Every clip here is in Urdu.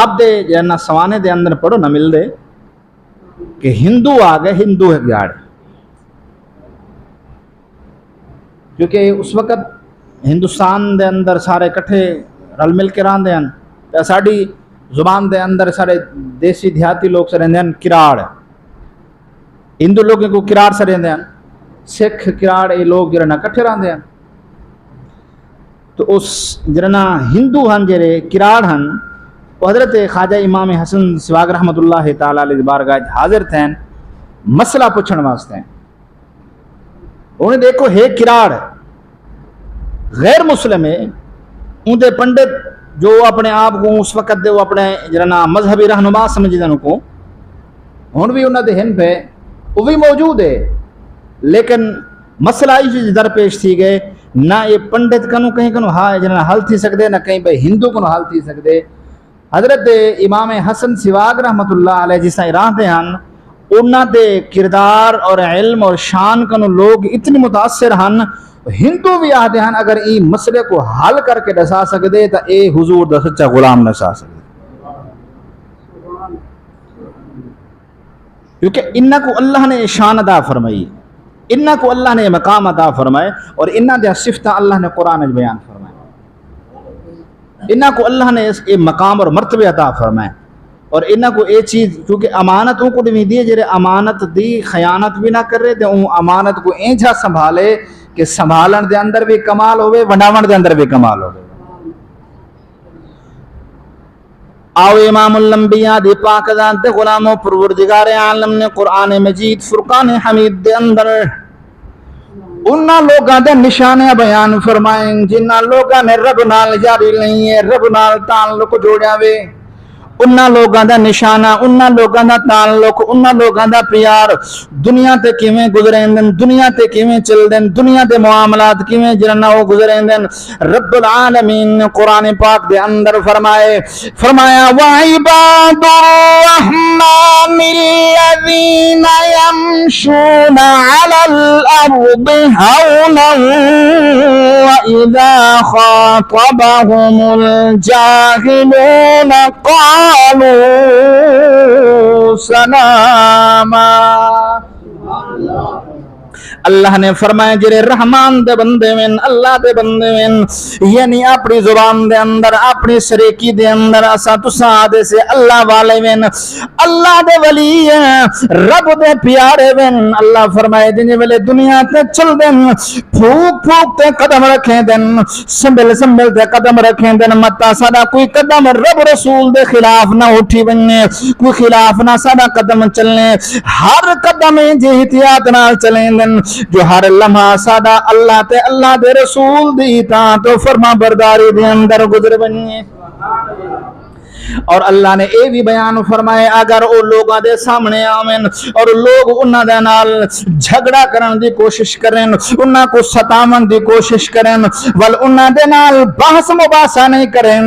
آپ دے جنا سوانے دے اندر پڑھو نہ مل دے کہ ہندو آ گئے ہندو ہے گاڑ، کیونکہ اس وقت ہندوستان دے اندر سارے کٹھے رل مل کے راندے ہیں، تے ساڈی زبان دے اندر سارے دیسی دیہاتی لوگ سے رہندے ہیں کراڑ، ہندو لوگوں کو کراڑ سے رہندے ہیں، سکھ کراڑ یہ لوگ جڑا کٹھے راندے ہیں۔ تو اس جڑا ہندو ہن جڑے کراڑ ہن وہ حضرت خواجہ امام حسن سواگ رحمۃ اللہ تعالی علیہ بارگاہ حاضر تھے مسئلہ پوچھن واسطے۔ انہیں دیکھو ہے کراڑ غیر مسلم ہے، ان دے پنڈت جو اپنے آپ کو اس وقت دے وہ اپنے جڑا مذہبی رہنما سمجھدن کو ہن بھی انہاں دے ہن پہ وہ بھی موجود ہے، لیکن مسئلہ یہ درپیش تھی گئے نہ یہ پنڈت کنو کہیں کنو ہاں جنہاں حل تھی سکتے نہ کہیں بھائی ہندو کنو حل تھی سکتے۔ حضرت امام حسن سواگ رحمۃ اللہ علیہ جس طرح راہتے ہیں انہاں دے کردار اور علم اور شان کنو لوگ اتنی متاثر ہن، ہندو بھی آتے ہیں اگر ای مسئلے کو حل کر کے دسا سکتے تو اے حضور دا سچا غلام دسا سکتے، کیونکہ انہاں کو اللہ نے شان عطا فرمائی، انہاں کو اللہ نے مقام عطا فرمائے اور انہاں دے صفتہ اللہ نے قرآن میں بیان فرمائے، انہاں کو اللہ نے یہ مقام اور مرتبہ عطا فرمائے، اور انہاں کو یہ چیز کیونکہ امانت ان کو دی دی جڑے امانت دی خیانت بھی نہ کر رہے تے ان امانت کو اینجا سنبھالے کہ سنبھالن دے اندر بھی کمال ہوئے ونڈاون دے اندر بھی کمال ہوئے۔ آؤ امام الانبیاء دی پاک ذات دے غلاموں پروردگار عالم نے قرآن مجید فرقان حمید دے اندر انہاں لوگاں دے نشانے بیان فرمائیں جنہاں لوگاں نے رب نال جاری نہیں ہے، رب نال تعلق جوڑیا وے، انہاں لوگاں دا نشانہ، انہاں لوگاں دا تعلق، انہاں لوگاں دا پیار دنیا تے کیویں گزرین دن، دنیا تے کیویں چل دن، دنیا دے معاملات کیویں جرنا ہو گزرین دن۔ رب العالمین نے قرآن پاک دے اندر فرمایا وَعِبَادُ الرَّحْمَنِ الَّذِينَ يَمْشُونَ عَلَى الْأَرْضِ هَوْنًا وَإِذَا خَاطَبَهُمُ الْجَاهِلُونَ قالوا سلاما۔ اللہ نے فرمایا جرے رحمان دے بندے میں اللہ دے بندے میں یعنی اپنی زبان دے اندر اپنی سریکی دے اندر اسا تسا آدھے سے اللہ والے میں اللہ دے ولی رب دے پیارے میں اللہ فرمائے جنہیں ویلے دنیا تے چل دن پھوک پھوک تے قدم رکھیں دن سنبھل سنبھل تے قدم رکھیں دن متا سادا کوئی قدم رب رسول دے خلاف نہ اٹھی بننے کوئی خلاف نہ سادا قدم چلنے ہر قدم جی احتیاط نہ چلیں دن جو ہر لمحہ سادا اللہ تے اللہ دے رسول دی اطاعت و فرما برداری دے اندر گزر بنیے۔ اور اللہ نے اے بھی بیان فرمائے اگر او لوگاں دے سامنے آمن اور لوگ انہاں دے نال جھگڑا کرن دی کوشش کریں انہاں کو ستاون دی کوشش کریں ول انہاں دے نال بحث مباحثہ نہیں کریں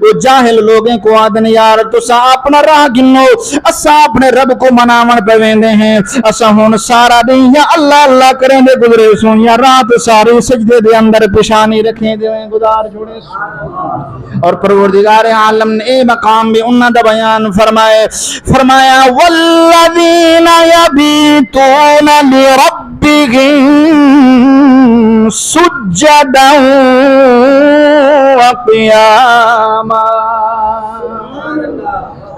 وہ جاہل لوگیں کو آدن یار تسا اپنا راہ گنو اسا اپنے رب کو مناون پویندے ہیں اسا ہن سارا دن یا اللہ اللہ کریں دے گزرے سون یا رات ساری سجدے دے اندر پیشانی رکھیں دے گزار چھوڑے اور پروردگار عالم نے اے مقام بھی انہاں دا بیان فرمایا والذین یبیتون لربہم سجدا وقیاما۔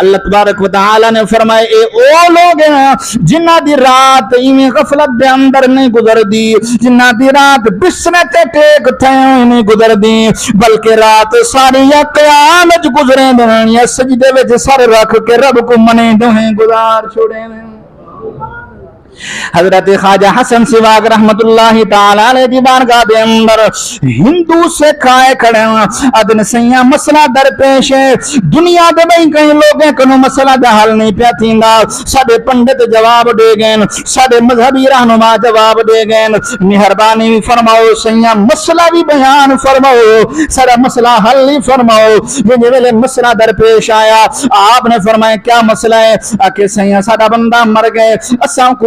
اللہ تبارک و تعالی نے فرمائے اے او لوگ ہیں جنہ دی رات ایویں غفلت دے اندر نہیں گزر دی جنہ دی رات بسرے تے ٹیک تھے نہیں گزر دی بلکہ رات ساری یا قیام وچ گزرے دیں یا سجدے وچ سر رکھ کے رب کو منے دیں گزار چھوڑے دیں۔ حضرت خواجہ حسن سواگ رحمت اللہ تعالی علیہ دی بارگاہ دے اندر ہندو سے کھائے کھڑے ادن سیاں مسئلہ درپیش ہے دنیا دے بھئی کئی لوگیں کنو مسئلہ دا حل نہیں پیا تھیندا ساڈے پنڈت جواب دے گئے ساڈے مذہبی رہنما جواب دے گئے مہربانی فرماؤ سیاں مسئلہ بھی بیان فرماؤ سارا مسئلہ حل نہیں فرماؤ جن ویلے مسئلہ درپیش آیا آپ نے فرمایا کیا مسئلہ ہے کہ سیاں ساڈا بندہ مر گئے اساں کو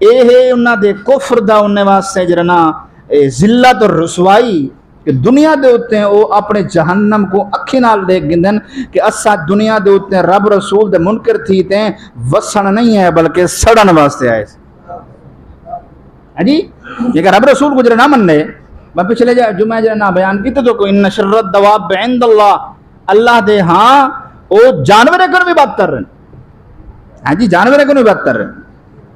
ਇਹ ਉਹਨਾਂ ਦੇ ਕੁਫਰ ਦਾ ਉਹਨੇ ਵਾਸਤੇ ਜਿਹੜਾ ਨਾ ਜ਼ਿਲਤ ਔਰ ਰਸਵਾਈ ਕਿ ਦੁਨੀਆ ਦੇ ਉੱਤੇ ਉਹ ਆਪਣੇ ਜਹੰਨਮ ਕੋ ਅੱਖੀ ਨਾਲ ਦੇਖ ਗਿੰਦਨ ਕਿ ਅਸਾਂ ਦੁਨੀਆ ਦੇ ਉੱਤੇ ਰੱਬ ਰਸੂਲ ਦੇ ਮੁਨਕਰ ਥੀ ਤੇ ਵਸਣ ਨਹੀਂ ਹੈ ਬਲਕਿ ਸੜਨ ਵਾਸਤੇ ਆਏ ਹਾਂਜੀ। ਜੇਕਰ ਰੱਬ ਰਸੂਲ ਕੋ ਜਿਹੜਾ ਨਾ ਮੰਨੇ, ਮੈਂ ਪਿਛਲੇ ਜੁਮੇ ਜਿਹੜਾ ਨਾ ਬਿਆਨ ਕੀਤਾ ਤਾਂ ਕੋਈ ਇਨ ਸ਼ਰਰਤ ਦਵਾਬ ਇੰਦ ਅੱਲਾਹ ਦੇ ਹਾਂ ਉਹ ਜਾਨਵਰਾਂ ਕੋਲ ਵੀ ਬਦਤਰ ਹਾਂਜੀ, ਜਾਨਵਰਾਂ ਕੋਲ ਵੀ ਬਦਤਰ।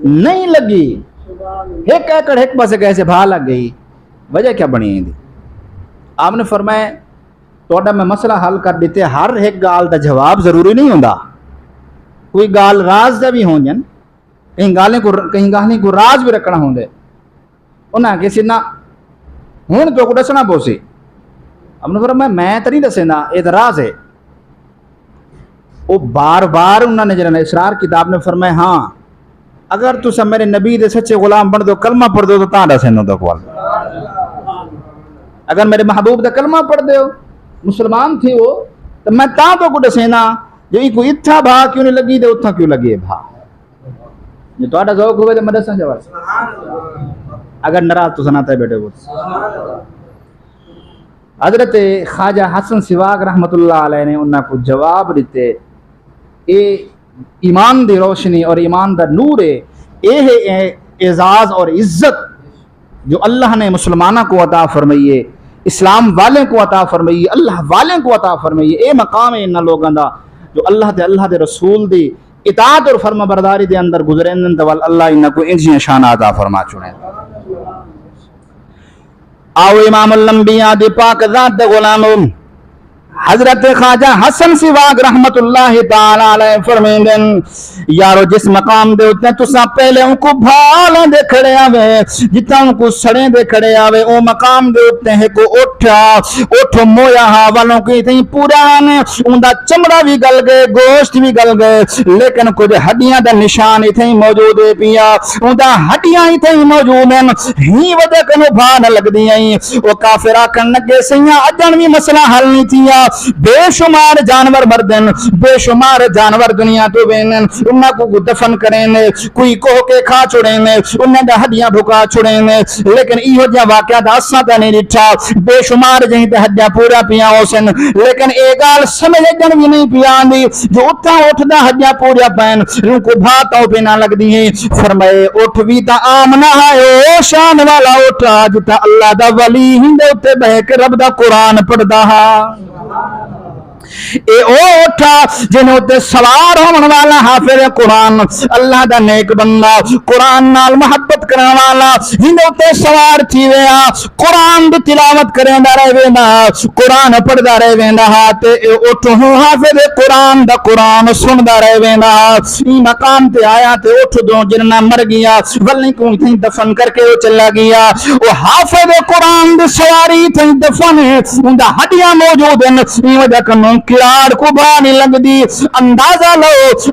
نہیں لگی، ایک ایکڑ ایک پاسے کیسے بھا لگ گئی، وجہ کیا بنی ہے؟ آپ نے فرمایا توڑا میں مسئلہ حل کر دیتے، ہر ایک گال دا جواب ضروری نہیں ہوندا، کوئی گال راز دا بھی ہوں جن، کہیں گالیں کو راز بھی رکھنا ہوں دے، انہاں کسی نہ ہون تو کو دسنا پوسی۔ اب نے فرمایا میں تو نہیں دسے نا، یہ راز ہے۔ وہ بار بار انہوں نے جنہاں اسرار کتاب نے فرمایا ہاں اگر تو سب میرے نبی دے سچے غلام بن دو، کلمہ پڑھ دو تو تاں دسے نو دکوال، اگر میرے محبوب دا کلمہ پڑھ دو مسلمان تھی وہ تو میں تاں تو کو دسے نا، جو کوئی اتھا بھا کیوں نہیں لگی دے اتھا کیوں لگی ہے بھا، جو تو آٹا ذوق ہوئے دے مدرسہ جواب، اگر نراز تو سناتا ہے بیٹے وہ۔ حضرت خواجہ حسن سواگ رحمت اللہ علیہ نے انہاں کو جواب دیتے، اے ایمان دی روشنی اور ایمان دا نور ہے، اے ہے اعزاز اور عزت جو اللہ نے مسلمانہ کو عطا فرمائیے، اسلام والے کو عطا فرمائیے، اللہ والے کو عطا فرمائیے، اے مقام ہے انہاں لوگاں دا جو اللہ دے رسول دی اطاعت اور فرما برداری دے اندر گزرین دے وال اللہ انہاں کو انجیاں شان عطا فرما چنے۔ آو امام الانبیاء دی پاک ذات دے غلاموں حضرت خواجہ حسن سواگ رحمت اللہ تعالی علیہ فرمیندن یارو جس مقام دے اتنے تسا پہلے ان کو بھالیں دے کھڑے آوے، جتنا ان کو سڑیں دے کھڑے آوے، او مقام دے اتنے ہے کو اٹھ مویا والوں کی تھی پورا آنے ان دا چمڑا بھی گل گئے، گوشت بھی گل گئے، لیکن کچھ ہڈیاں دا نشان ہی تھی موجود ہے پیا، ان دا ہڈیاں ہی تھی موجود ہیں، ہی ودے کنو بھان لگ دی ہیں، وہ کافرہ کن لگے سیاں اجن بھی مسئلہ حل نہیں تھیا، بے شمار جانور مردن، بے شمار جانور دنیا تو بینن، انہاں کو دفن کریں، کوئی کوہ کے کھا چھوڑیں، انہاں دا ہڈیاں بھکا چھوڑیں، لیکن ایہو جا واقعہ دا اساں تے نہیں ڈٹھا، بے شمار جہیں تے ہڈیاں پورا پیاں ہو سن، لیکن اے گال سمجھ جن بھی نہیں پیاں دی جو اتھا اٹھدا ہڈیاں پورا پین ان کو بھاتاں پہ نہ لگ دی ہیں۔ فرمائے اٹھ بھی تا آمنا ہے او شان والا اٹھا جتا اللہ دا ولی ہندے اتے بہ کے رب دا قرآن پڑھدا ہا، اے او اٹھا جنہوں تے سوار ہونے والا حافظ قرآن، اللہ دا نیک بندہ، قرآن نال محبت کرنے والا جنہوں تے سوار تھی ویا، قرآن دی تلاوت کریں دا رہے وینا، قرآن پڑھ دا رہے وینا، تے اے اٹھو حافظ قرآن دا قرآن سن دا رہے وینا، ای مقام تے آیا تے اٹھ دو جنہ مر گیا ولی کو تھی دفن کر کے وہ چلا گیا، وہ حافظ قرآن دی سواری تھی دفن ان دا ہڈیاں موجود ہیں، ای وجہ کنوں کلاڑ کو بھانی لگ دی، اندازہ لو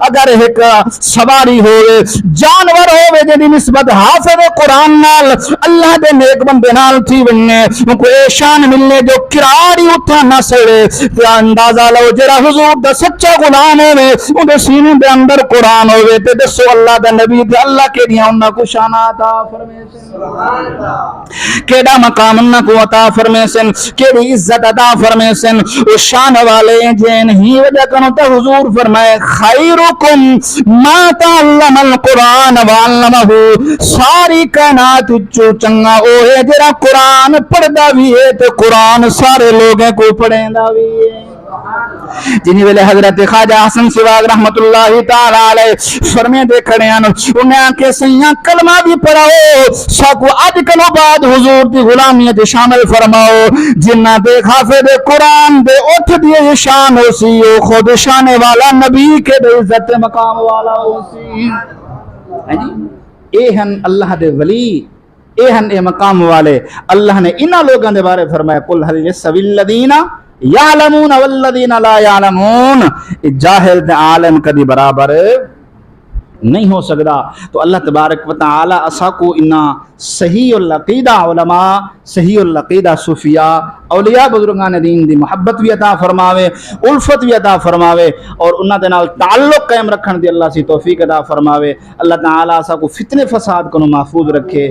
اگر ایک سواری ہوئے جانور ہوئے جنہی نسبت حافظ قرآن نال اللہ دے نیک بندے نال تھی وننے ان کو ایشان ملنے جو کلاڑی اتھا نہ سڑے، تو اندازہ لو جرا حضور دا سچا غلام ہوئے ان دے سینے دے اندر قرآن ہوئے تے دسو اللہ دا نبی دے اللہ کے دیا انہا کو شان عطا فرمے سن، کیڑا مقام انہا کو عطا فرمے سن، کیڑی عزت عطا فرمے سن، اس شان والے جن ہی وجہ کنو تا حضور فرمائے خیرکم ما تعلم القرآن وعلمہ، ساری کائنات چو چنگا او ہے جرا قرآن پڑھ دا بھی ہے تو قرآن سارے لوگیں کو پڑھیں دا بھی ہے۔ جنہی ویلے حضرت خواجہ حسن سواگ رحمت اللہ تعالی علیہ فرمے دے کھڑے ہیں انہیں آنکھیں سیاں کلمہ بھی پڑھاؤ ساکو آج کنو بعد حضور دی غلامیت شامل فرماؤ، جنہ دے حافظ قرآن دے اٹھ دیے شان ہو سی خود شان والا نبی کے دے عزت مقام والا ہو سی، اے ہن اللہ دے ولی، اے ہن اے مقام والے، اللہ نے انہا لوگاں دے بارے فرمایا قل هل يستوي الذین یعلمون والذین لا یعلمون، جاہل دے عالم کدی برابر نہیں ہو سکتا۔ تو اللہ تبارک و تعالی اسا کو انہا صحیح العقیدہ علماء، صحیح العقیدہ صوفیاء، اولیاء بزرگان دین دی محبت بھی عطا فرماوے، الفت بھی عطا فرماوے، اور انہاں دے نال تعلق قائم رکھن دی اللہ سی توفیق عطا فرماوے۔ اللہ تعالی اسا کو فتنے فساد کو محفوظ رکھے۔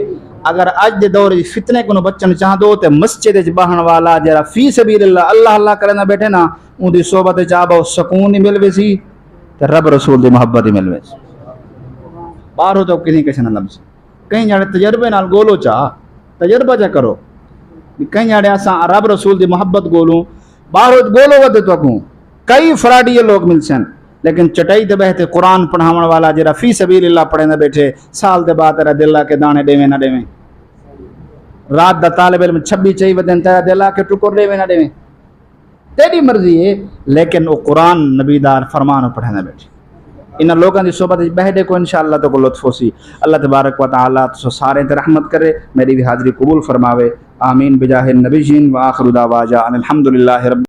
اگر آج دے دور فتنے کو بچن چاہ دو تے مسجد بہن والا جرا فی سبیل اللہ اللہ کرنا بیٹھے نا ان دی صحبت چاہبا سکون ہی ملوے سی تے رب رسول دی محبت ہی ملوے سی، باہر ہو تو کسی کسی نہ لمس کہیں جاڑے تجربے نال گولو چاہ تجربہ جا کرو، کہیں جاڑے آساں رب رسول دی محبت گولوں باہر ہو گولو ودے تو کئی فراڈی لوگ مل سن، لیکن چٹائی تے بیٹھے قرآن پڑھاون والا جڑا فی سبیل اللہ پڑھے نہ بیٹھے سال دے بعد تیرا دل آ کے دانے ڈیویں نہ ڈیویں رات دا طالب علم 26 چاہی ودن تیرا دل آ کے ٹکر ڈیویں نہ ڈیویں تیری مرضی ہے لیکن وہ قرآن نبی دار فرمان پڑھے نہ بیٹھے ان لوگوں کی صحبت بیٹھے کو انشاءاللہ تو کو لطف ہو سی اللہ تبارک و تعالیٰ تو سارے تے رحمت کرے میری بھی حاضری قبول فرماوے آمین بجاہ النبی جین و آخر دعوانا الحمدللہ رب